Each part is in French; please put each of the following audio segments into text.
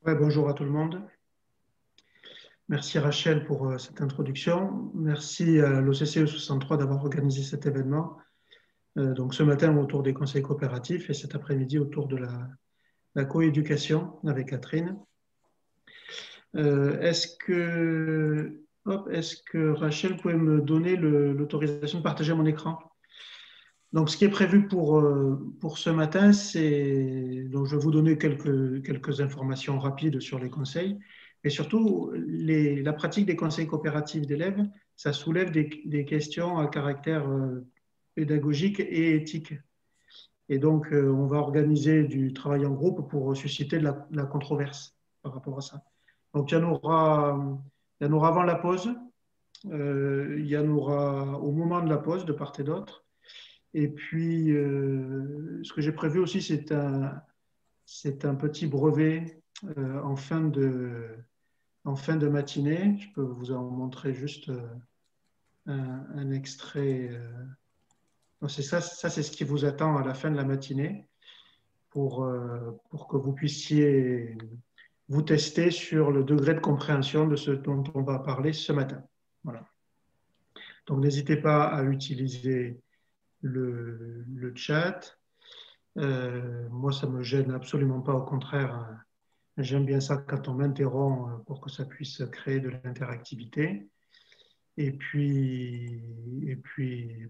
Ouais, bonjour à tout le monde. Merci Rachel pour cette introduction. Merci à l'OCCE 63 d'avoir organisé cet événement. Donc ce matin autour des conseils coopératifs et cet après-midi autour de la coéducation avec Catherine. Est-ce que Rachel pouvait me donner l'autorisation de partager mon écran? Donc, ce qui est prévu pour ce matin, c'est donc je vais vous donner quelques informations rapides sur les conseils, mais surtout la pratique des conseils coopératifs d'élèves, ça soulève des questions à caractère pédagogique et éthique. Et donc, on va organiser du travail en groupe pour susciter de la controverse par rapport à ça. Donc, il y en aura avant la pause, il y en aura au moment de la pause de part et d'autre. Et puis, ce que j'ai prévu aussi, c'est un petit brevet en fin de matinée. Je peux vous en montrer juste un extrait. C'est ça c'est ce qui vous attend à la fin de la matinée pour que vous puissiez vous tester sur le degré de compréhension de ce dont on va parler ce matin. Voilà. Donc, n'hésitez pas à utiliser le chat. Moi, ça ne me gêne absolument pas, au contraire, j'aime bien ça quand on m'interrompt pour que ça puisse créer de l'interactivité. Et puis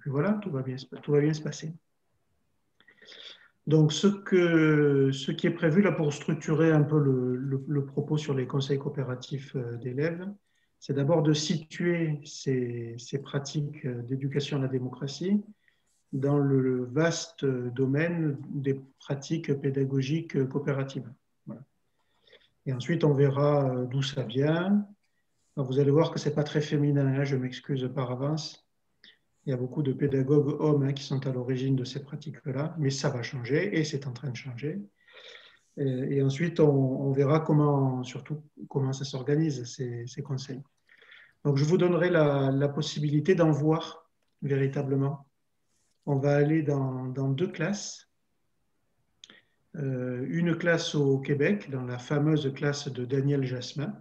voilà, tout va bien se passer. Donc, ce qui est prévu là pour structurer un peu le propos sur les conseils coopératifs d'élèves, c'est d'abord de situer ces pratiques d'éducation à la démocratie dans le vaste domaine des pratiques pédagogiques coopératives. Voilà. Et ensuite, on verra d'où ça vient. Alors, vous allez voir que ce n'est pas très féminin, hein, je m'excuse par avance. Il y a beaucoup de pédagogues hommes qui sont à l'origine de ces pratiques-là, mais ça va changer et c'est en train de changer. Et ensuite, on verra surtout comment ça s'organise, ces conseils. Donc, je vous donnerai la possibilité d'en voir véritablement. On va aller dans deux classes. Une classe au Québec, dans la fameuse classe de Daniel Jasmin,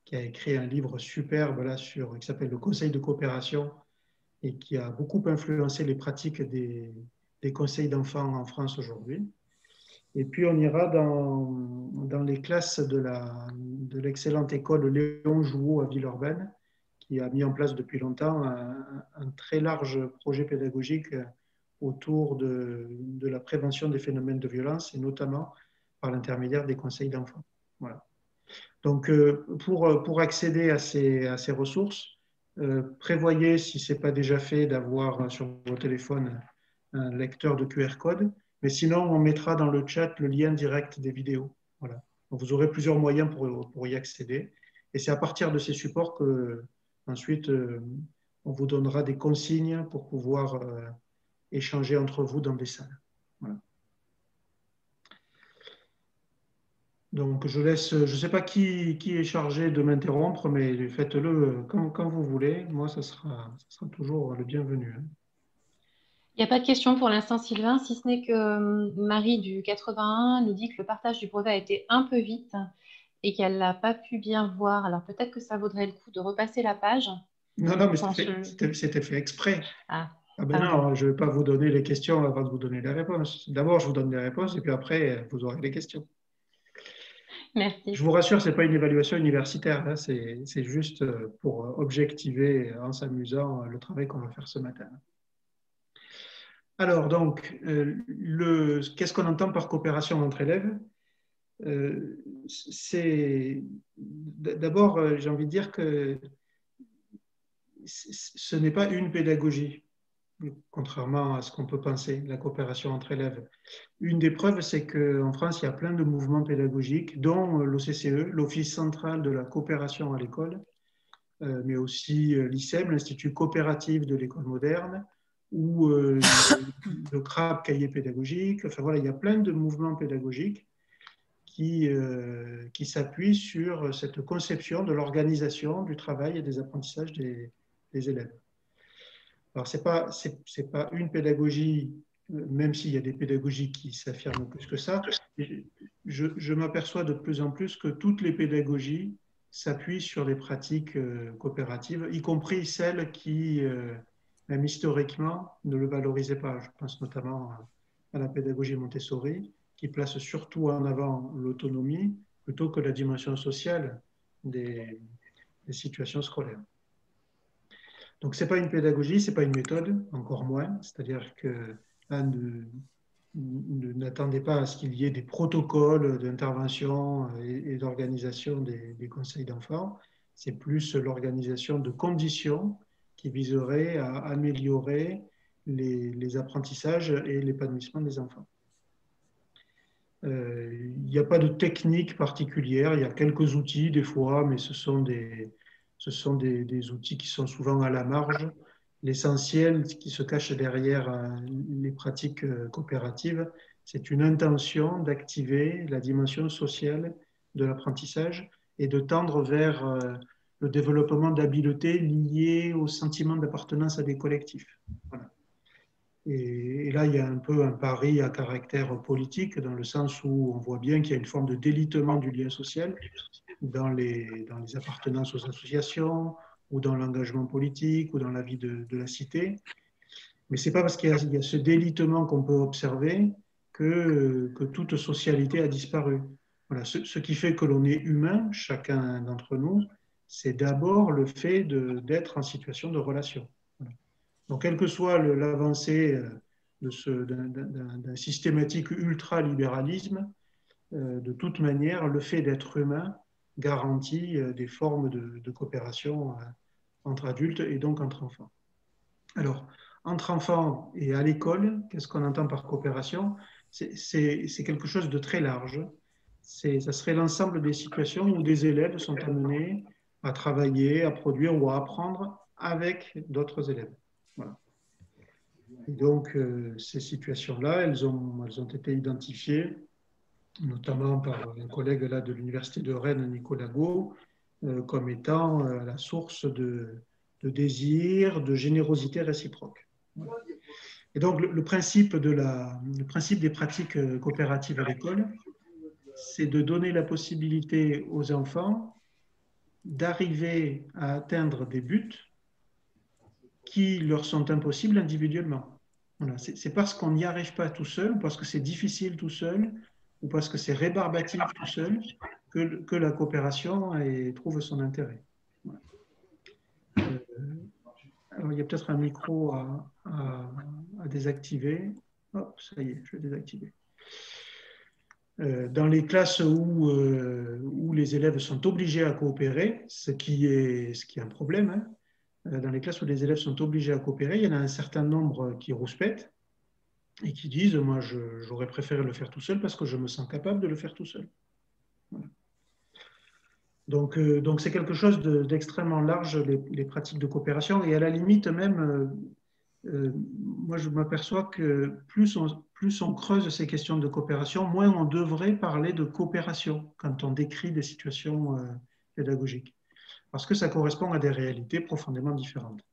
qui a écrit un livre superbe là qui s'appelle Le Conseil de coopération et qui a beaucoup influencé les pratiques des conseils d'enfants en France aujourd'hui. Et puis on ira dans les classes de l'excellente école Léon Jouot à Villeurbanne, qui a mis en place depuis longtemps un très large projet pédagogique autour de la prévention des phénomènes de violence et notamment par l'intermédiaire des conseils d'enfants. Voilà. Donc, pour accéder à ces ressources, prévoyez, si ce n'est pas déjà fait, d'avoir sur vos téléphones un lecteur de QR code, mais sinon, on mettra dans le chat le lien direct des vidéos. Voilà. Donc, vous aurez plusieurs moyens pour y accéder. Et c'est à partir de ces supports que, ensuite, on vous donnera des consignes pour pouvoir échanger entre vous dans des salles. Voilà. Donc, je ne sais pas qui est chargé de m'interrompre, mais faites-le quand vous voulez. Moi, ça sera toujours le bienvenu, hein. Il n'y a pas de question pour l'instant, Sylvain, si ce n'est que Marie du 81 nous dit que le partage du brevet a été un peu vite et qu'elle n'a pas pu bien voir. Alors peut-être que ça vaudrait le coup de repasser la page. Non, non, mais Quand je... c'était fait exprès. Ah, Ah ben pardon. non, je ne vais pas vous donner les questions avant de vous donner les réponses. D'abord, je vous donne les réponses et puis après, vous aurez les questions. Je Merci. vous rassure, ce n'est pas une évaluation universitaire, hein, c'est juste pour objectiver en s'amusant le travail qu'on va faire ce matin. Alors, donc, qu'est-ce qu'on entend par coopération entre élèves? D'abord, j'ai envie de dire que ce n'est pas une pédagogie, contrairement à ce qu'on peut penser, la coopération entre élèves. Une des preuves, c'est qu'en France, il y a plein de mouvements pédagogiques, dont l'OCCE, l'Office central de la coopération à l'école, mais aussi l'ICEM, l'Institut coopératif de l'école moderne, ou le CRAP, cahier pédagogique. Enfin voilà, il y a plein de mouvements pédagogiques qui s'appuie sur cette conception de l'organisation du travail et des apprentissages des élèves. Alors, ce n'est pas une pédagogie même s'il y a des pédagogies qui s'affirment plus que ça, je m'aperçois de plus en plus que toutes les pédagogies s'appuient sur des pratiques coopératives, y compris celles qui, même historiquement, ne le valorisaient pas. Je pense notamment à la pédagogie Montessori, qui place surtout en avant l'autonomie plutôt que la dimension sociale des situations scolaires. Donc, ce n'est pas une pédagogie, ce n'est pas une méthode, encore moins. C'est-à-dire que là, n'attendez pas à ce qu'il y ait des protocoles d'intervention et d'organisation des conseils d'enfants. C'est plus l'organisation de conditions qui viseraient à améliorer les apprentissages et l'épanouissement des enfants. Il n'y a pas de technique particulière, il y a quelques outils des fois, mais ce sont des outils qui sont souvent à la marge. L'essentiel qui se cache derrière les pratiques coopératives, c'est une intention d'activer la dimension sociale de l'apprentissage et de tendre vers le développement d'habiletés liées au sentiment d'appartenance à des collectifs. Voilà. Et là, il y a un peu un pari à caractère politique, dans le sens où on voit bien qu'il y a une forme de délitement du lien social dans les appartenances aux associations, ou dans l'engagement politique, ou dans la vie de la cité. Mais ce n'est pas parce qu'il y a ce délitement qu'on peut observer que toute socialité a disparu. Voilà. Ce qui fait que l'on est humain, chacun d'entre nous, c'est d'abord le fait d'être en situation de relation. Voilà. Donc, quelle que soit l'avancée d'un systématique ultralibéralisme, de toute manière, le fait d'être humain garantit des formes de coopération entre adultes et donc entre enfants. Alors, entre enfants et à l'école, qu'est-ce qu'on entend par coopération? C'est quelque chose de très large. Ça serait l'ensemble des situations où des élèves sont amenés à travailler, à produire ou à apprendre avec d'autres élèves. Voilà. Et donc, ces situations-là, elles ont été identifiées, notamment par un collègue là, de l'Université de Rennes, Nicolas Gau, comme étant la source de désir, de générosité réciproque. Voilà. Et donc, le principe des pratiques coopératives à l'école, c'est de donner la possibilité aux enfants d'arriver à atteindre des buts qui leur sont impossibles individuellement. Voilà. C'est parce qu'on n'y arrive pas tout seul, parce que c'est difficile tout seul, ou parce que c'est rébarbatif tout seul, que la coopération trouve son intérêt. Voilà. Alors, il y a peut-être un micro à désactiver. Hop, ça y est, je vais désactiver. Dans les classes où les élèves sont obligés à coopérer, ce qui est un problème, hein, dans les classes où les élèves sont obligés à coopérer, il y en a un certain nombre qui rouspètent et qui disent « moi, j'aurais préféré le faire tout seul parce que je me sens capable de le faire tout seul ». Voilà. Donc c'est quelque chose d'extrêmement large, les pratiques de coopération, et à la limite même, moi je m'aperçois que plus on creuse ces questions de coopération, moins on devrait parler de coopération quand on décrit des situations pédagogiques, parce que ça correspond à des réalités profondément différentes.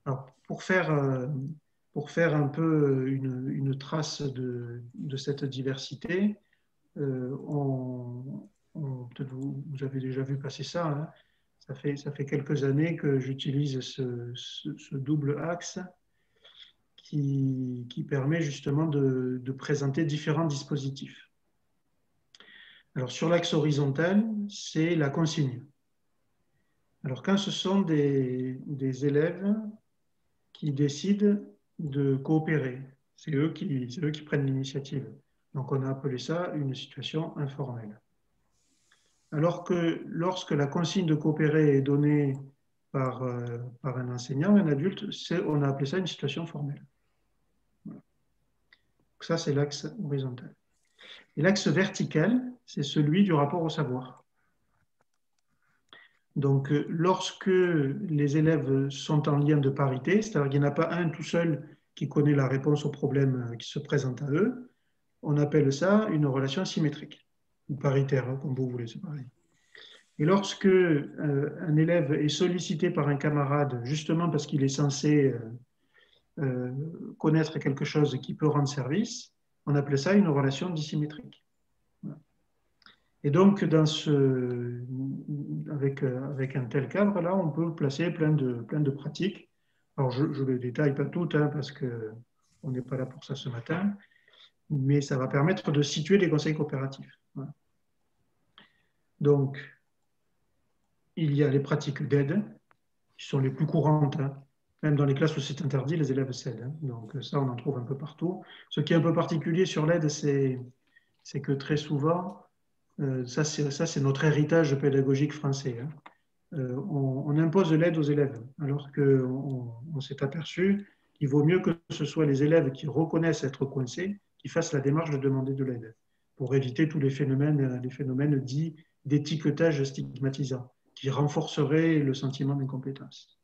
Alors, pour faire un peu une trace de cette diversité, peut-être vous avez déjà vu passer ça, hein. Ça fait quelques années que j'utilise ce double axe qui permet justement de présenter différents dispositifs. Alors, sur l'axe horizontal, c'est la consigne. Alors, quand ce sont des élèves qui décident de coopérer, c'est eux qui prennent l'initiative. Donc, on a appelé ça une situation informelle. Alors que lorsque la consigne de coopérer est donnée par un enseignant, un adulte, on a appelé ça une situation formelle. Voilà. Donc ça, c'est l'axe horizontal. Et l'axe vertical, c'est celui du rapport au savoir. Donc, lorsque les élèves sont en lien de parité, c'est-à-dire qu'il n'y en a pas un tout seul qui connaît la réponse au problème qui se présente à eux, on appelle ça une relation symétrique, ou paritaire, hein, comme vous voulez, c'est pareil. Et lorsque un élève est sollicité par un camarade, justement parce qu'il est censé connaître quelque chose qui peut rendre service, on appelait ça une relation dissymétrique. Voilà. Et donc, avec un tel cadre-là, on peut placer plein de pratiques. Alors, je ne les détaille pas toutes, hein, parce qu'on n'est pas là pour ça ce matin, mais ça va permettre de situer les conseils coopératifs. Voilà. Donc, il y a les pratiques d'aide, qui sont les plus courantes, hein. Même dans les classes où c'est interdit, les élèves cèdent, hein. Donc ça, on en trouve un peu partout. Ce qui est un peu particulier sur l'aide, c'est que très souvent, ça c'est notre héritage pédagogique français, hein. On impose l'aide aux élèves, alors qu'on s'est aperçu qu'il vaut mieux que ce soit les élèves qui reconnaissent être coincés, qui fassent la démarche de demander de l'aide, pour éviter tous les phénomènes dits d'étiquetage stigmatisant, qui renforceraient le sentiment d'incompétence.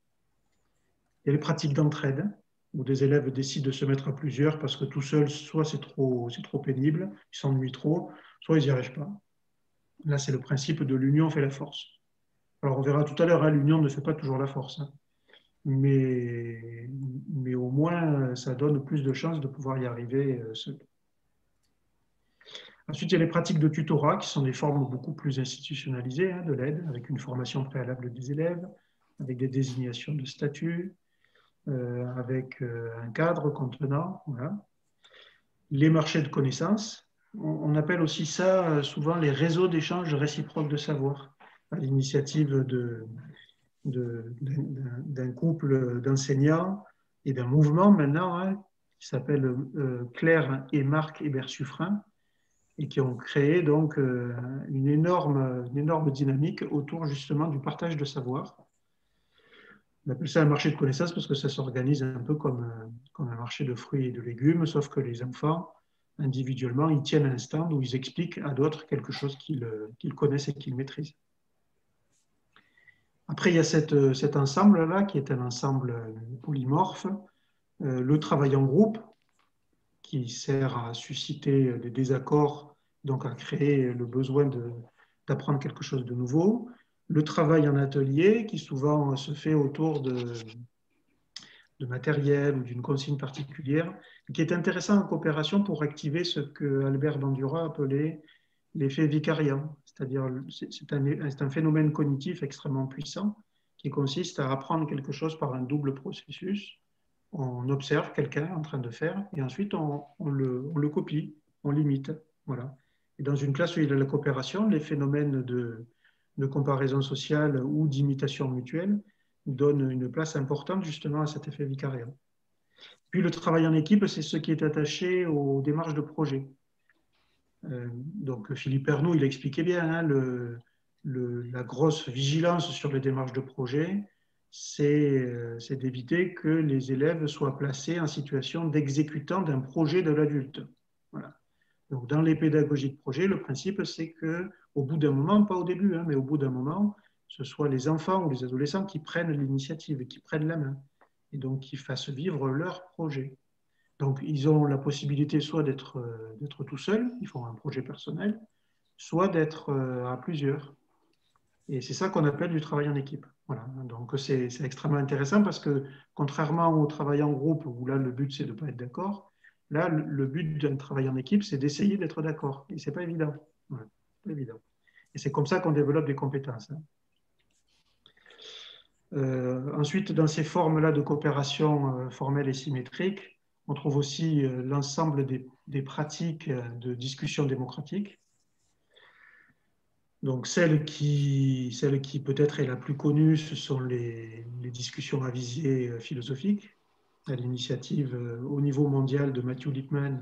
Il y a les pratiques d'entraide, où des élèves décident de se mettre à plusieurs parce que tout seul, soit c'est trop pénible, ils s'ennuient trop, soit ils n'y arrivent pas. Là, c'est le principe de l'union fait la force. Alors, on verra tout à l'heure, hein, l'union ne fait pas toujours la force, hein, mais au moins, ça donne plus de chances de pouvoir y arriver seul. Ensuite, il y a les pratiques de tutorat, qui sont des formes beaucoup plus institutionnalisées, hein, de l'aide, avec une formation préalable des élèves, avec des désignations de statut, avec un cadre contenant. Voilà. Les marchés de connaissances, on appelle aussi ça souvent les réseaux d'échange réciproques de savoir, à l'initiative d'un couple d'enseignants et d'un mouvement maintenant, hein, qui s'appelle Claire et Marc Hébert-Suffren, et qui ont créé donc une énorme dynamique autour justement du partage de savoir. On appelle ça un marché de connaissances parce que ça s'organise un peu comme un marché de fruits et de légumes, sauf que les enfants, individuellement, ils tiennent un stand où ils expliquent à d'autres quelque chose qu'ils connaissent et qu'ils maîtrisent. Après, il y a cet ensemble-là, qui est un ensemble polymorphe, le travail en groupe, qui sert à susciter des désaccords, donc à créer le besoin d'apprendre quelque chose de nouveau, le travail en atelier, qui souvent se fait autour de matériel ou d'une consigne particulière, qui est intéressant en coopération pour activer ce que Albert Bandura appelait l'effet vicariant, c'est-à-dire c'est un phénomène cognitif extrêmement puissant qui consiste à apprendre quelque chose par un double processus. On observe quelqu'un en train de faire et ensuite on le copie, on l'imite. Voilà. Et dans une classe où il y a la coopération, les phénomènes de comparaison sociale ou d'imitation mutuelle donne une place importante justement à cet effet vicariat. Puis le travail en équipe, c'est ce qui est attaché aux démarches de projet. Donc Philippe Ernoult, il expliquait bien, hein, la grosse vigilance sur les démarches de projet, c'est d'éviter que les élèves soient placés en situation d'exécutant d'un projet de l'adulte. Voilà. Donc dans les pédagogies de projet, le principe c'est qu'au bout d'un moment, pas au début, hein, mais au bout d'un moment, ce soit les enfants ou les adolescents qui prennent l'initiative et qui prennent la main, et donc qui fassent vivre leur projet. Donc, ils ont la possibilité soit d'être tout seuls, ils font un projet personnel, soit d'être à plusieurs. Et c'est ça qu'on appelle du travail en équipe. Voilà. Donc, c'est extrêmement intéressant parce que, contrairement au travail en groupe, où là, le but, c'est de ne pas être d'accord, là, le but d'un travail en équipe, c'est d'essayer d'être d'accord. Et ce n'est pas évident. Voilà. Pas évident. Et c'est comme ça qu'on développe des compétences, hein. Ensuite, dans ces formes-là de coopération formelle et symétrique, on trouve aussi l'ensemble des pratiques de discussion démocratique. Donc, celle qui peut-être est la plus connue, ce sont les discussions à visée philosophique, à l'initiative au niveau mondial de Matthew Lipman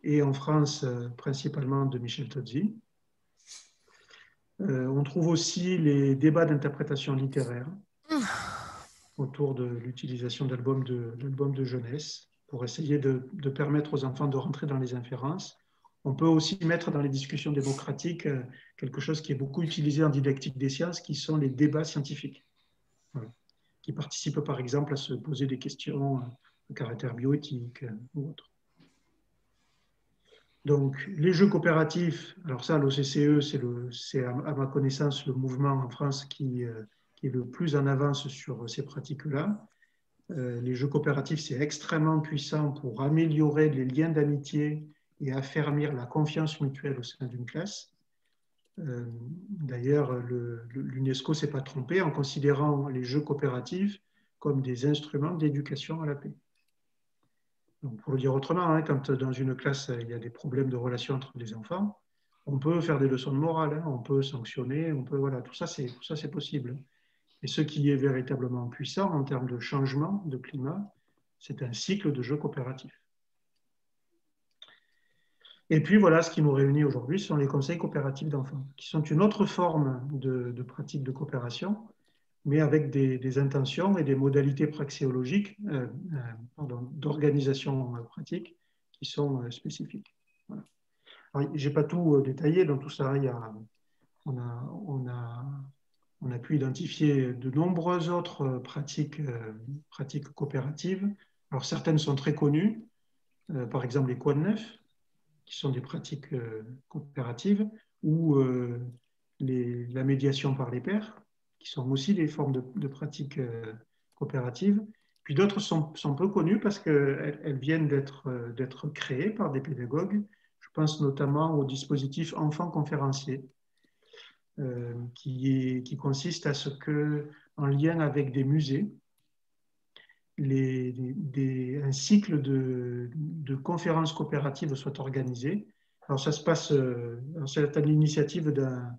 et en France principalement de Michel Tozzi. On trouve aussi les débats d'interprétation littéraire autour de l'utilisation d'albums de jeunesse pour essayer de permettre aux enfants de rentrer dans les inférences. On peut aussi mettre dans les discussions démocratiques quelque chose qui est beaucoup utilisé en didactique des sciences, qui sont les débats scientifiques, voilà, qui participent par exemple à se poser des questions de caractère bioéthique ou autre. Donc, les jeux coopératifs, alors ça, l'OCCE, c'est à ma connaissance le mouvement en France qui est le plus en avance sur ces pratiques-là. Les jeux coopératifs, c'est extrêmement puissant pour améliorer les liens d'amitié et affermir la confiance mutuelle au sein d'une classe. D'ailleurs, l'UNESCO ne s'est pas trompé en considérant les jeux coopératifs comme des instruments d'éducation à la paix. Donc, pour le dire autrement, hein, quand dans une classe, il y a des problèmes de relations entre les enfants, on peut faire des leçons de morale, hein, on peut sanctionner, on peut, voilà, tout ça, c'est possible. Et ce qui est véritablement puissant en termes de changement de climat, c'est un cycle de jeux coopératifs. Et puis voilà, ce qui nous réunit aujourd'hui, ce sont les conseils coopératifs d'enfants, qui sont une autre forme de pratique de coopération, mais avec des intentions et des modalités praxéologiques, d'organisation pratique, qui sont spécifiques. Voilà. Je n'ai pas tout détaillé dans tout ça. On a pu identifier de nombreuses autres pratiques coopératives. Alors certaines sont très connues, par exemple les quad neuf, qui sont des pratiques coopératives, ou la médiation par les pairs, qui sont aussi des formes de pratiques coopératives. Puis d'autres sont peu connues parce qu'elles viennent d'être créées par des pédagogues. Je pense notamment au dispositif enfant conférencier, qui consiste à ce que, en lien avec des musées, un cycle de conférences coopératives soit organisé. Alors ça se passe, c'est à l'initiative d'un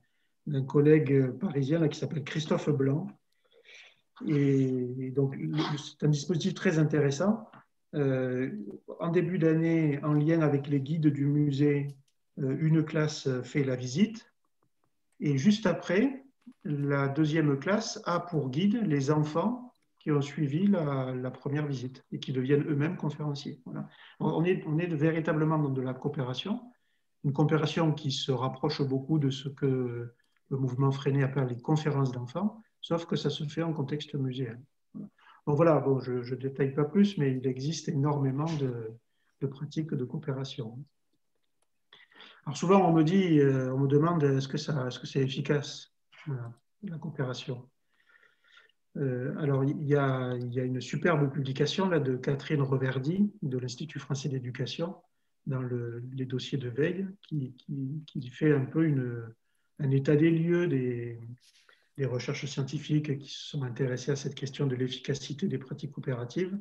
collègue parisien là, qui s'appelle Christophe Blanc. Et donc c'est un dispositif très intéressant. En début d'année, en lien avec les guides du musée, une classe fait la visite. Et juste après, la deuxième classe a pour guide les enfants qui ont suivi la première visite et qui deviennent eux-mêmes conférenciers. Voilà. On est véritablement dans de la coopération, une coopération qui se rapproche beaucoup de ce que le mouvement Freinet appelle les conférences d'enfants, sauf que ça se fait en contexte muséal. Donc voilà, bon, je ne détaille pas plus, mais il existe énormément de pratiques de coopération. Alors souvent, on me demande est-ce que c'est efficace, voilà, la coopération. Alors, il y a une superbe publication là, de Catherine Reverdy de l'Institut français d'éducation dans les dossiers de veille qui fait un peu un état des lieux des recherches scientifiques qui se sont intéressées à cette question de l'efficacité des pratiques coopératives.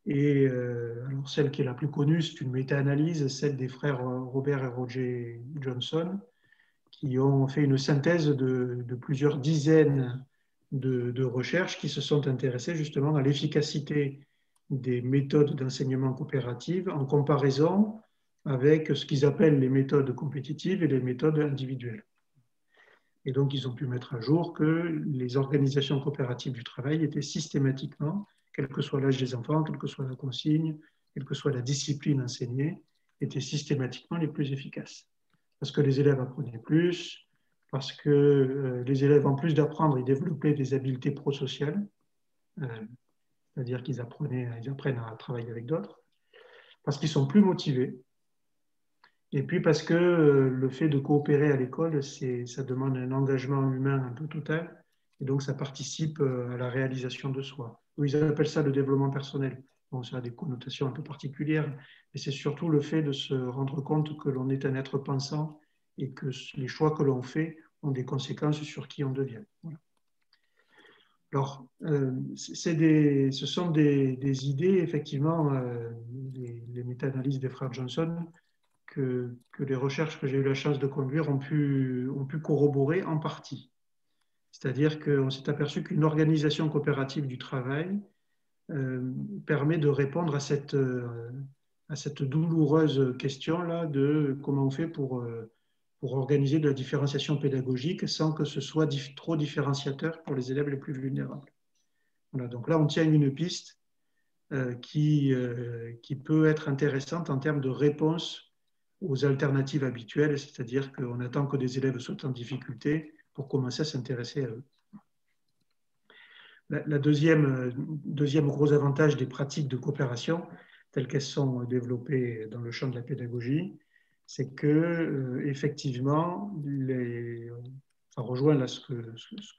Et alors celle qui est la plus connue, c'est une méta-analyse, celle des frères Robert et Roger Johnson, qui ont fait une synthèse de plusieurs dizaines de recherches qui se sont intéressées justement à l'efficacité des méthodes d'enseignement coopérative en comparaison avec ce qu'ils appellent les méthodes compétitives et les méthodes individuelles. Et donc, ils ont pu mettre à jour que les organisations coopératives du travail étaient systématiquement, quel que soit l'âge des enfants, quelle que soit la consigne, quelle que soit la discipline enseignée, étaient systématiquement les plus efficaces. Parce que les élèves apprenaient plus, parce que les élèves, en plus d'apprendre, ils développaient des habiletés prosociales, c'est-à-dire qu'ils apprennent à travailler avec d'autres, parce qu'ils sont plus motivés, et puis parce que le fait de coopérer à l'école, ça demande un engagement humain un peu total, et donc ça participe à la réalisation de soi. Ils appellent ça le développement personnel. Bon, ça a des connotations un peu particulières, mais c'est surtout le fait de se rendre compte que l'on est un être pensant et que les choix que l'on fait ont des conséquences sur qui on devient. Voilà. Alors, ce sont des idées, effectivement, les méta-analyses des frères Johnson, que les recherches que j'ai eu la chance de conduire ont pu corroborer en partie. C'est-à-dire qu'on s'est aperçu qu'une organisation coopérative du travail permet de répondre à cette douloureuse question-là de comment on fait pour organiser de la différenciation pédagogique sans que ce soit trop différenciateur pour les élèves les plus vulnérables. Voilà, donc là, on tient une piste qui peut être intéressante en termes de réponse aux alternatives habituelles, c'est-à-dire qu'on attend que des élèves soient en difficulté pour commencer à s'intéresser à eux. La deuxième gros avantage des pratiques de coopération, telles qu'elles sont développées dans le champ de la pédagogie, c'est que effectivement, ça rejoint là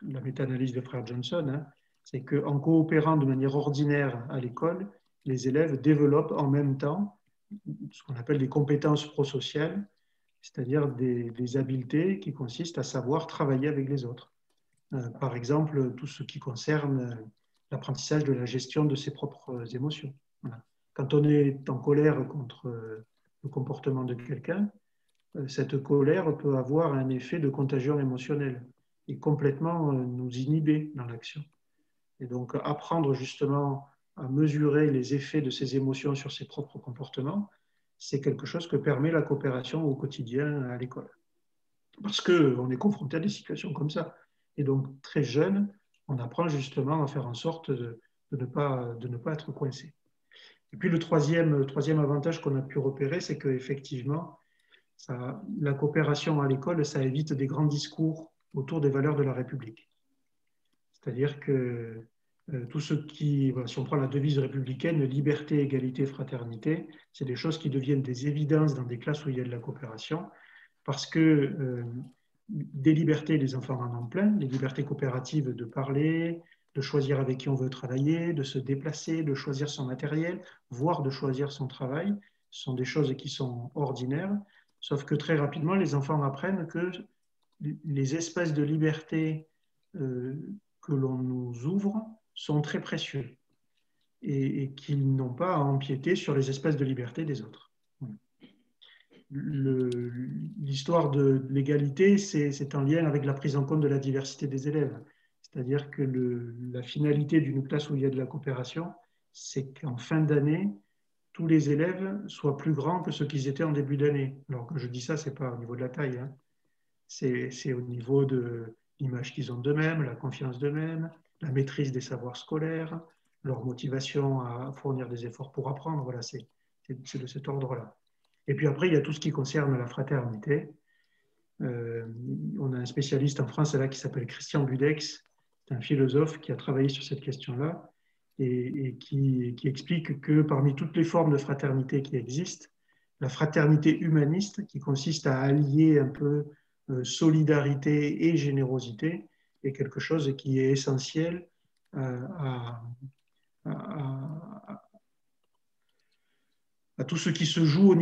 la méta-analyse des frères Johnson, hein, C'est qu'en coopérant de manière ordinaire à l'école, les élèves développent en même temps ce qu'on appelle des compétences prosociales, c'est-à-dire des habiletés qui consistent à savoir travailler avec les autres. Par exemple, tout ce qui concerne l'apprentissage de la gestion de ses propres émotions. Voilà. Quand on est en colère contre le comportement de quelqu'un, cette colère peut avoir un effet de contagion émotionnelle et complètement nous inhiber dans l'action. Et donc, apprendre justement à mesurer les effets de ces émotions sur ses propres comportements, c'est quelque chose que permet la coopération au quotidien à l'école. Parce qu'on est confronté à des situations comme ça. Et donc, très jeune, on apprend justement à faire en sorte de ne pas être coincé. Et puis, le troisième avantage qu'on a pu repérer, c'est qu'effectivement, la coopération à l'école, ça évite des grands discours autour des valeurs de la République. C'est-à-dire que tout ce qui, si on prend la devise républicaine, liberté, égalité, fraternité, c'est des choses qui deviennent des évidences dans des classes où il y a de la coopération, parce que des libertés, les enfants en ont plein, les libertés coopératives de parler, de choisir avec qui on veut travailler, de se déplacer, de choisir son matériel, voire de choisir son travail, ce sont des choses qui sont ordinaires, sauf que très rapidement, les enfants apprennent que les espaces de liberté que l'on nous ouvre sont très précieux et qu'ils n'ont pas à empiéter sur les espaces de liberté des autres. L'histoire de l'égalité, c'est en lien avec la prise en compte de la diversité des élèves. C'est-à-dire que la finalité d'une classe où il y a de la coopération, c'est qu'en fin d'année, tous les élèves soient plus grands que ceux qu'ils étaient en début d'année. Alors que je dis ça, ce n'est pas au niveau de la taille, hein. C'est au niveau de l'image qu'ils ont d'eux-mêmes, la confiance d'eux-mêmes, la maîtrise des savoirs scolaires, leur motivation à fournir des efforts pour apprendre. Voilà, c'est de cet ordre-là. Et puis après, il y a tout ce qui concerne la fraternité. On a un spécialiste en France là, qui s'appelle Christian Budex, c'est un philosophe qui a travaillé sur cette question-là et qui explique que parmi toutes les formes de fraternité qui existent, la fraternité humaniste, qui consiste à allier un peu solidarité et générosité, est quelque chose qui est essentiel à tout ce qui se joue au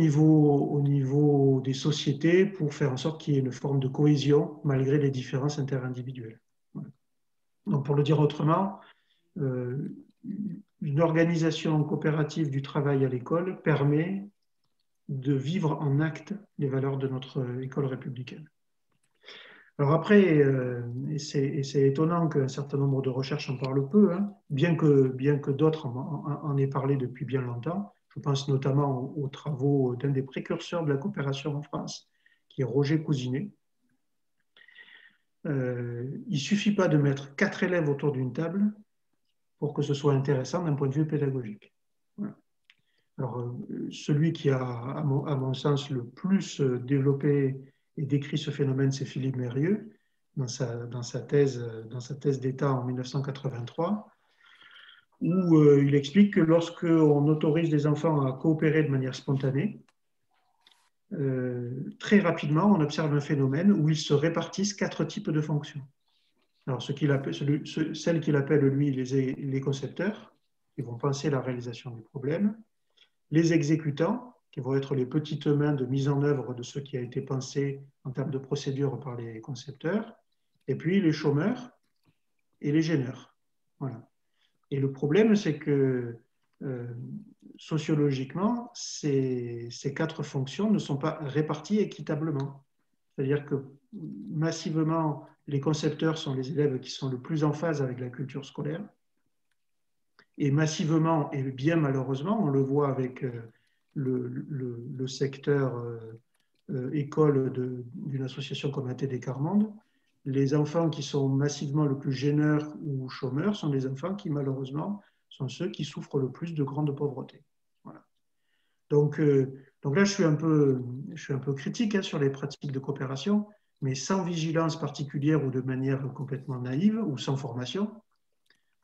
niveau des sociétés pour faire en sorte qu'il y ait une forme de cohésion malgré les différences interindividuelles. Voilà. Donc, pour le dire autrement, une organisation coopérative du travail à l'école permet de vivre en acte les valeurs de notre école républicaine. Alors après, c'est étonnant qu'un certain nombre de recherches en parlent peu, hein, bien que d'autres en aient parlé depuis bien longtemps. Je pense notamment aux travaux d'un des précurseurs de la coopération en France, qui est Roger Cousinet. Il ne suffit pas de mettre 4 élèves autour d'une table pour que ce soit intéressant d'un point de vue pédagogique. Voilà. Alors, celui qui a, à mon sens, le plus développé et décrit ce phénomène, c'est Philippe Mérieux, dans sa thèse d'État en 1983, où il explique que lorsqu'on autorise les enfants à coopérer de manière spontanée, très rapidement, on observe un phénomène où ils se répartissent 4 types de fonctions. Alors, celles qu'il appelle, lui, les concepteurs, qui vont penser la réalisation du problème, les exécutants, qui vont être les petites mains de mise en œuvre de ce qui a été pensé en termes de procédure par les concepteurs, et puis les chômeurs et les gêneurs. Voilà. Et le problème, c'est que sociologiquement, ces 4 fonctions ne sont pas réparties équitablement. C'est-à-dire que massivement, les concepteurs sont les élèves qui sont le plus en phase avec la culture scolaire. Et massivement, et bien malheureusement, on le voit avec le secteur école d'une association comme ATD Carmonde, les enfants qui sont massivement le plus gêneurs ou chômeurs sont les enfants qui, malheureusement, sont ceux qui souffrent le plus de grande pauvreté. Voilà. Donc là, je suis un peu critique hein, sur les pratiques de coopération, mais sans vigilance particulière ou de manière complètement naïve ou sans formation,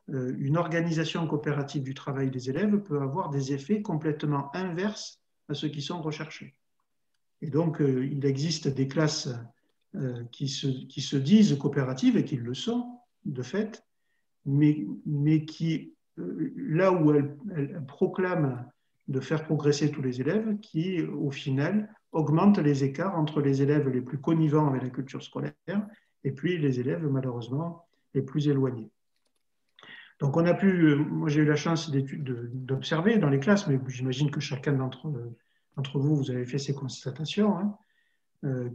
une organisation coopérative du travail des élèves peut avoir des effets complètement inverses à ceux qui sont recherchés. Et donc, il existe des classes qui se disent coopératives et qui le sont, de fait, mais qui, là où elle proclame de faire progresser tous les élèves, qui, au final, augmente les écarts entre les élèves les plus connivents avec la culture scolaire et puis les élèves, malheureusement, les plus éloignés. Donc, on a pu, moi j'ai eu la chance d'observer dans les classes, mais j'imagine que chacun d'entre vous, vous avez fait ces constatations, hein,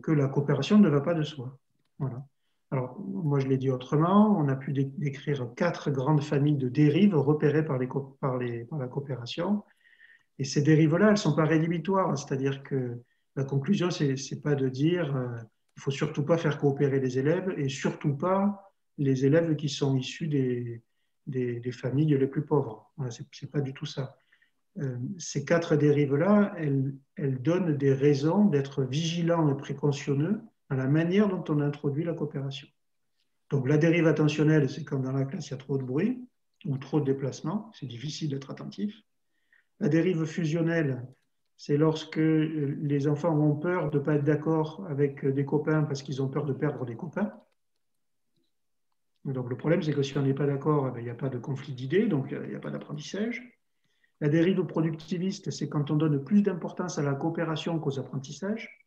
que la coopération ne va pas de soi. Voilà. Alors, moi je l'ai dit autrement, on a pu décrire 4 grandes familles de dérives repérées par la coopération. Et ces dérives-là, elles ne sont pas rédhibitoires, c'est-à-dire que la conclusion, ce n'est pas de dire il ne faut surtout pas faire coopérer les élèves et surtout pas les élèves qui sont issus des familles les plus pauvres. Voilà, ce n'est pas du tout ça. Ces 4 dérives-là, elles donnent des raisons d'être vigilants et précautionneux dans la manière dont on introduit la coopération. Donc la dérive attentionnelle, c'est quand dans la classe, il y a trop de bruit ou trop de déplacements, c'est difficile d'être attentif. La dérive fusionnelle, c'est lorsque les enfants ont peur de ne pas être d'accord avec des copains parce qu'ils ont peur de perdre des copains. Donc le problème, c'est que si on n'est pas d'accord, il n'y a pas de conflit d'idées, donc il n'y a pas d'apprentissage. La dérive productiviste, c'est quand on donne plus d'importance à la coopération qu'aux apprentissages,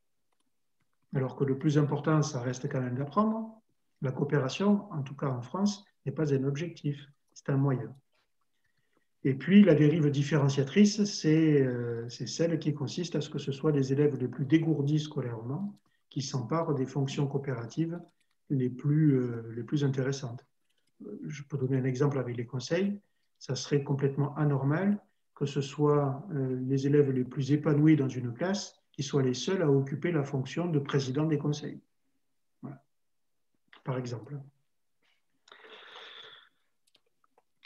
alors que le plus important, ça reste quand même d'apprendre. La coopération, en tout cas en France, n'est pas un objectif, c'est un moyen. Et puis, la dérive différenciatrice, c'est celle qui consiste à ce que ce soit les élèves les plus dégourdis scolairement qui s'emparent des fonctions coopératives les plus intéressantes. Je peux donner un exemple avec les conseils. Ça serait complètement anormal que ce soit les élèves les plus épanouis dans une classe qui soient les seuls à occuper la fonction de président des conseils. Voilà. Par exemple.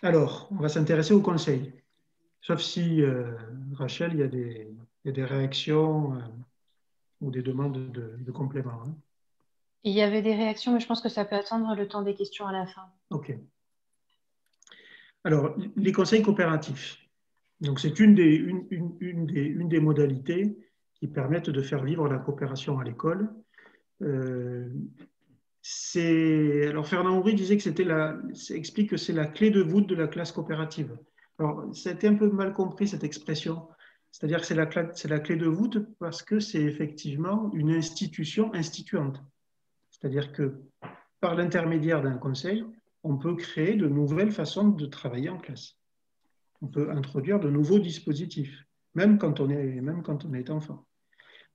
Alors, on va s'intéresser aux conseils. Sauf si, Rachel, il y a des réactions ou des demandes de compléments. Hein. Il y avait des réactions, mais je pense que ça peut attendre le temps des questions à la fin. OK. Alors, les conseils coopératifs. Donc, c'est une des modalités qui permettent de faire vivre la coopération à l'école. Alors, Fernand Houry disait que explique que c'est la clé de voûte de la classe coopérative. Alors, ça a été un peu mal compris, cette expression. C'est-à-dire que c'est la clé de voûte parce que c'est effectivement une institution instituante. C'est-à-dire que par l'intermédiaire d'un conseil, on peut créer de nouvelles façons de travailler en classe. On peut introduire de nouveaux dispositifs, même quand on est enfant.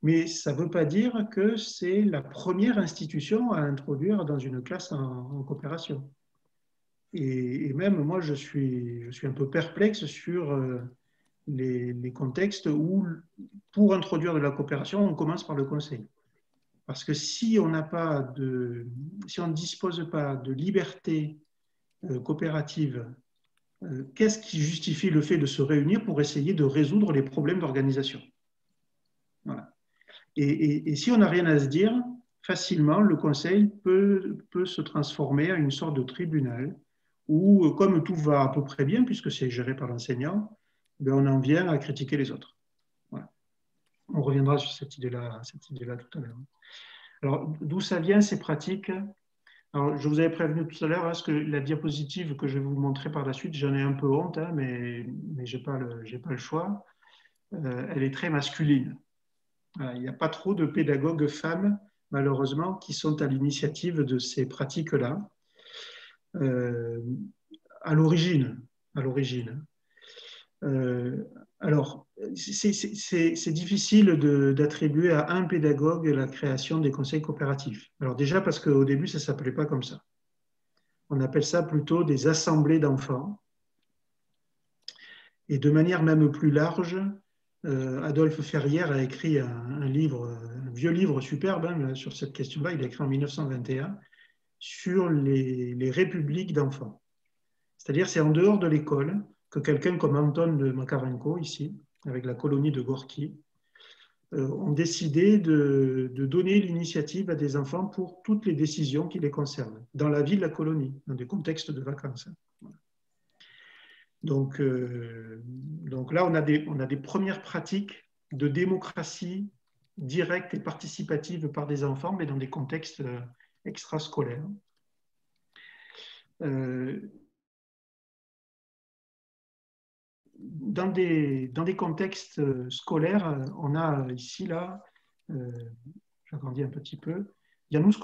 Mais ça ne veut pas dire que c'est la première institution à introduire dans une classe en coopération. Et même moi, je suis un peu perplexe sur les contextes où, pour introduire de la coopération, on commence par le conseil. Parce que si on ne dispose pas de liberté coopérative, qu'est-ce qui justifie le fait de se réunir pour essayer de résoudre les problèmes d'organisation? Voilà. Et si on n'a rien à se dire, facilement, le conseil peut se transformer en une sorte de tribunal où, comme tout va à peu près bien, puisque c'est géré par l'enseignant, ben on en vient à critiquer les autres. Voilà. On reviendra sur cette idée-là tout à l'heure. Alors, d'où ça vient, ces pratiques? Alors, je vous avais prévenu tout à l'heure, hein, que la diapositive que je vais vous montrer par la suite, j'en ai un peu honte, hein, mais je n'ai pas le choix. Elle est très masculine. Il n'y a pas trop de pédagogues femmes, malheureusement, qui sont à l'initiative de ces pratiques-là. À l'origine. Alors, c'est difficile d'attribuer à un pédagogue la création des conseils coopératifs. Alors déjà parce qu'au début, ça ne s'appelait pas comme ça. On appelle ça plutôt des assemblées d'enfants. Et de manière même plus large, Adolphe Ferrière a écrit un vieux livre superbe hein, sur cette question-là, il a écrit en 1921, sur les républiques d'enfants. C'est-à-dire c'est en dehors de l'école que quelqu'un comme Anton de Makarenko, ici, avec la colonie de Gorky, ont décidé de donner l'initiative à des enfants pour toutes les décisions qui les concernent, dans la vie de la colonie, dans des contextes de vacances. Donc là, on a des premières pratiques de démocratie directe et participative par des enfants, mais dans des contextes extrascolaires. dans des contextes scolaires, on a ici, là, j'agrandis un petit peu, Janusz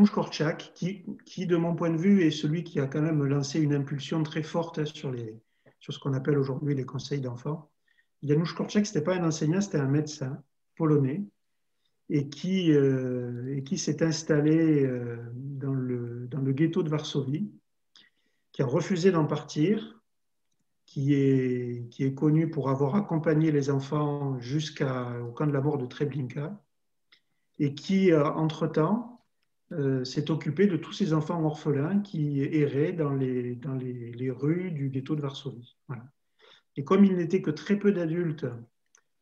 Korczak, qui, de mon point de vue, est celui qui a quand même lancé une impulsion très forte sur ce qu'on appelle aujourd'hui les conseils d'enfants. Janusz Korczak, ce n'était pas un enseignant, c'était un médecin polonais et qui s'est installé dans le ghetto de Varsovie, qui a refusé d'en partir, qui est connu pour avoir accompagné les enfants jusqu'au camp de la mort de Treblinka et qui, entre-temps, s'est occupé de tous ces enfants orphelins qui erraient dans les rues du ghetto de Varsovie. Voilà. Et comme il n'était que très peu d'adultes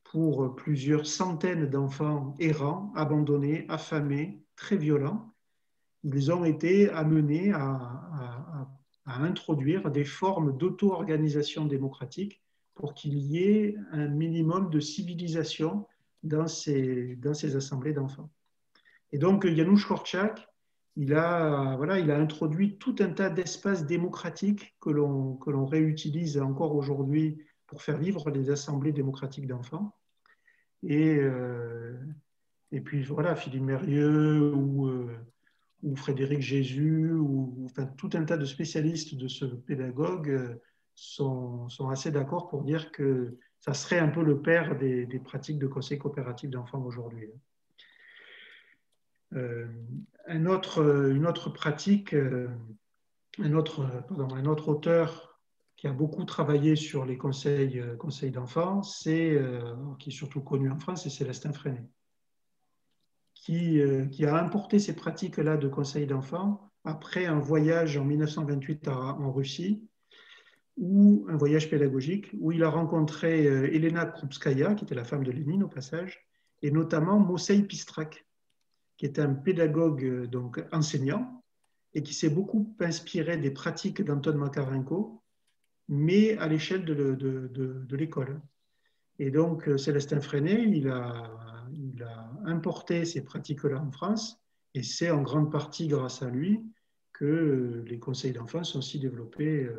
pour plusieurs centaines d'enfants errants, abandonnés, affamés, très violents, ils ont été amenés à introduire des formes d'auto-organisation démocratique pour qu'il y ait un minimum de civilisation dans ces assemblées d'enfants. Et donc, Janusz Korczak, il a introduit tout un tas d'espaces démocratiques que l'on réutilise encore aujourd'hui pour faire vivre les assemblées démocratiques d'enfants. Et puis voilà, Philippe Mérieux ou Frédéric Jésus, ou enfin, tout un tas de spécialistes de ce pédagogue sont assez d'accord pour dire que ça serait un peu le père des pratiques de conseil coopératif d'enfants aujourd'hui. Une autre pratique, un autre auteur qui a beaucoup travaillé sur les conseils d'enfants, qui est surtout connu en France, c'est Célestin Freinet, qui a importé ces pratiques-là de conseil d'enfants après un voyage en 1928 en Russie, ou un voyage pédagogique, où il a rencontré Elena Krupskaya, qui était la femme de Lénine au passage, et notamment Mossei Pistrak, qui est un pédagogue donc enseignant et qui s'est beaucoup inspiré des pratiques d'Anton Makarenko, mais à l'échelle de l'école. Et donc, Célestin Freinet, il a importé ces pratiques-là en France, et c'est en grande partie grâce à lui que les conseils d'enfants sont si développés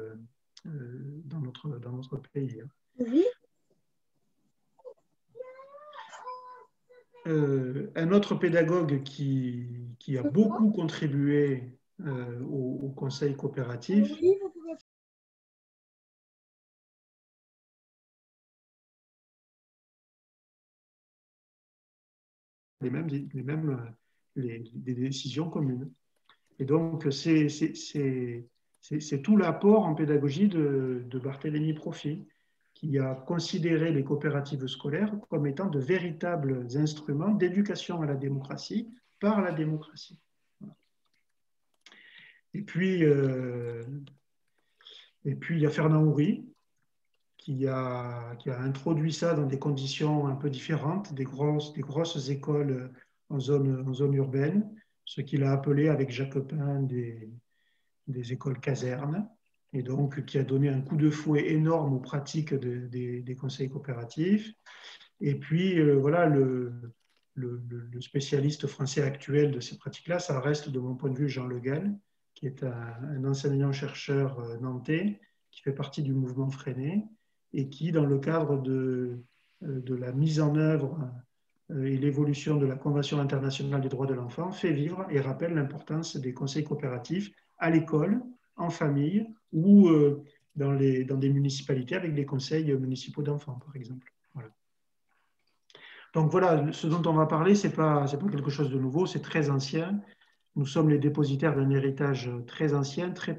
dans notre pays. Oui. Un autre pédagogue qui a beaucoup contribué au conseil coopératif, Oui. des décisions communes. Et donc, c'est tout l'apport en pédagogie de Barthélemy Profit, qui a considéré les coopératives scolaires comme étant de véritables instruments d'éducation à la démocratie par la démocratie. Et puis, il y a Fernand Houry, qui a introduit ça dans des conditions un peu différentes, des grosses écoles en zone urbaine, ce qu'il a appelé avec Jacopin des écoles casernes, et donc qui a donné un coup de fouet énorme aux pratiques des conseils coopératifs. Et puis, voilà, le spécialiste français actuel de ces pratiques-là, ça reste, de mon point de vue, Jean Le Gall, qui est un enseignant-chercheur nantais, qui fait partie du mouvement Freinet, et qui, dans le cadre de la mise en œuvre et l'évolution de la Convention internationale des droits de l'enfant, fait vivre et rappelle l'importance des conseils coopératifs à l'école, en famille ou dans des municipalités avec des conseils municipaux d'enfants, par exemple. Voilà. Donc voilà, ce dont on va parler, ce n'est pas quelque chose de nouveau, c'est très ancien. Nous sommes les dépositaires d'un héritage très ancien, très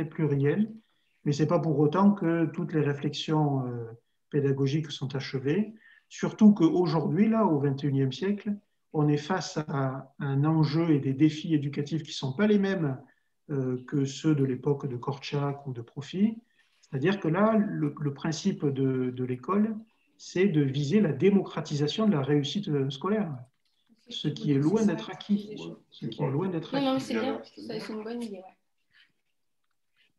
pluriel, mais ce n'est pas pour autant que toutes les réflexions pédagogiques sont achevées, surtout qu'aujourd'hui, là, au XXIe siècle, on est face à un enjeu et des défis éducatifs qui ne sont pas les mêmes que ceux de l'époque de Korczak ou de Profit. C'est-à-dire que là, le principe de l'école, c'est de viser la démocratisation de la réussite scolaire, ce qui est loin d'être acquis. Ce qui est loin d'être acquis. Non, c'est bien, c'est une bonne idée.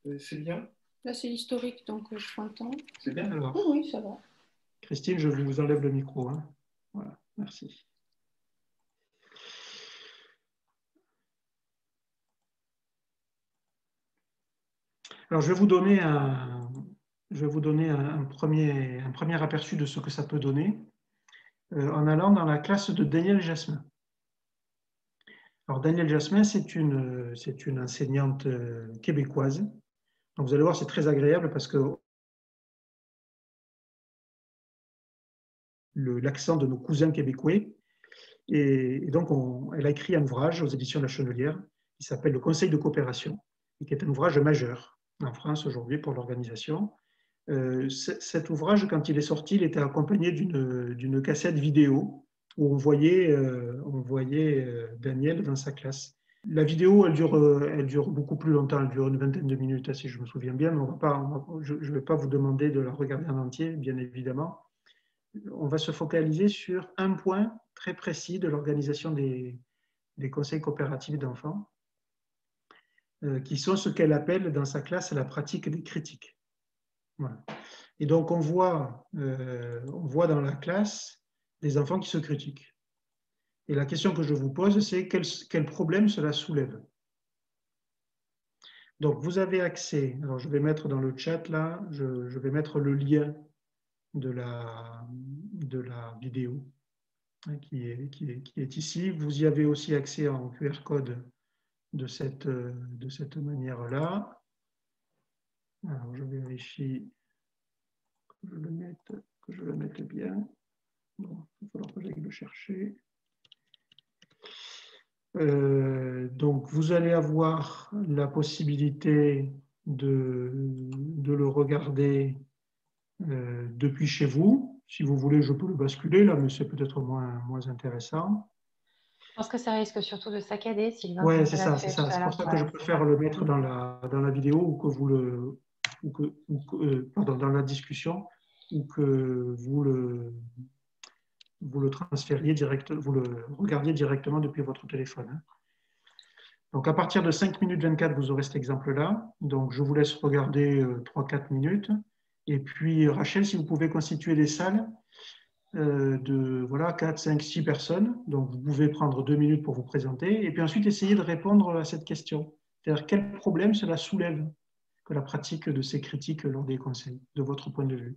Ouais. C'est bien. Là, c'est l'historique, donc je prends le temps. C'est bien alors. Oui, ça va. Christine, je vous enlève le micro. Hein. Voilà, merci. Alors, je vais vous donner je vais vous donner un premier aperçu de ce que ça peut donner en allant dans la classe de Danielle Jasmin. Alors, Danielle Jasmin, c'est une enseignante québécoise. Donc, vous allez voir, c'est très agréable parce que l'accent de nos cousins québécois. Et donc, elle a écrit un ouvrage aux éditions de la Chenelière qui s'appelle Le Conseil de coopération, et qui est un ouvrage majeur en France aujourd'hui pour l'organisation. Cet ouvrage, quand il est sorti, il était accompagné d'une cassette vidéo où on voyait Daniel dans sa classe. La vidéo, elle dure beaucoup plus longtemps, elle dure une vingtaine de minutes, si je me souviens bien, mais je ne vais pas vous demander de la regarder en entier, bien évidemment. On va se focaliser sur un point très précis de l'organisation des conseils coopératifs d'enfants, qui sont ce qu'elle appelle dans sa classe la pratique des critiques. Voilà. Et donc, on voit dans la classe des enfants qui se critiquent. Et la question que je vous pose, c'est quel problème cela soulève? Donc, vous avez accès, alors je vais mettre dans le chat là, je vais mettre le lien de la vidéo qui est ici. Vous y avez aussi accès en QR code de cette manière-là. Alors, je vérifie que je le mette bien. Bon, il va falloir que j'aille le chercher. Donc, vous allez avoir la possibilité de le regarder depuis chez vous. Si vous voulez, je peux le basculer là, mais c'est peut-être moins intéressant. Je pense que ça risque surtout de saccader, Sylvain. Oui, c'est ça. C'est pour ça que je préfère le mettre dans la vidéo ou que vous pardon, dans la discussion, ou que vous le transfériez vous le regardiez directement depuis votre téléphone. Donc, à partir de 5 minutes 24, vous aurez cet exemple-là. Donc, je vous laisse regarder 3-4 minutes. Et puis, Rachel, si vous pouvez constituer des salles de 4, 5, 6 personnes. Donc, vous pouvez prendre 2 minutes pour vous présenter. Et puis ensuite, essayer de répondre à cette question. C'est-à-dire, quel problème cela soulève que la pratique de ces critiques lors des conseils, de votre point de vue?